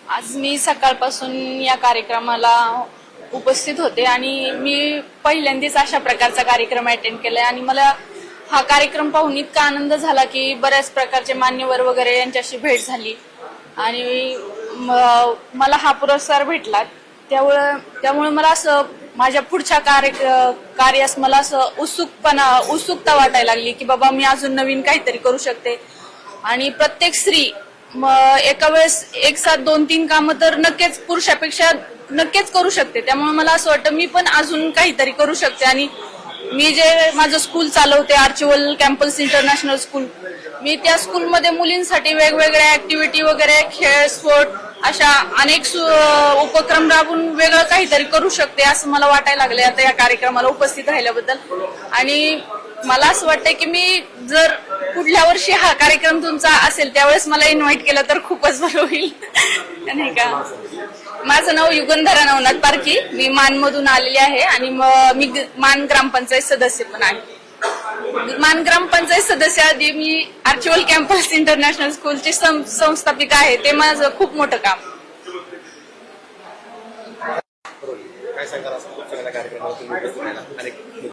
आज मी सकाळपासून या कार्यक्रमाला उपस्थित होते आणि मी पहिल्यांदाच अशा प्रकारचा कार्यक्रम अटेंड केलाय आणि मला हा कार्यक्रम पाहून इतका आनंद झाला की बऱ्याच प्रकारचे मान्यवर वगैरे यांच्याशी भेट झाली आणि मला हा पुरस्कार भेटला. त्यामुळे मला असं माझ्या पुढच्या कार्यास मला असं उत्सुकता वाटायला लागली की बाबा मी अजून नवीन काहीतरी करू शकते. आणि प्रत्येक स्त्री एका वेळेस एक साथ 2-3 कामं तर नक्कीच पुरुषापेक्षा नक्कीच करू शकते. त्यामुळे मला असं वाटतं मी पण अजून काहीतरी करू शकते. आणि मी जे माझं स्कूल चालवते आर्चिवल कॅम्पस इंटरनॅशनल स्कूल, मी त्या स्कूलमध्ये मुलींसाठी वेगवेगळ्या ऍक्टिव्हिटी वगैरे खेळ स्पोर्ट अशा अनेक उपक्रम राबवून वेगळं काहीतरी करू शकते असं मला वाटायला लागले आता या कार्यक्रमाला उपस्थित राहिल्याबद्दल. आणि मला असं वाटतंय की मी जर पुढल्या वर्षी हा कार्यक्रम तुमचा असेल त्यावेळेस मला इन्व्हाइट केलं तर खूपच बरं होईल. नाही का? माझं नाव युगंधरा नवनाथ पारखी, मी मानमधून आलेली आहे आणि मी मान ग्रामपंचायत सदस्य पण आहे. मान ग्रामपंचायत सदस्य आधी मी आर्चिवल कॅम्पस इंटरनॅशनल स्कूलची संस्थापिका आहे. ते माझं खूप मोठं काम. काय सांगाल कार्यक्रमाला तुम्ही उपस्थित राहिला?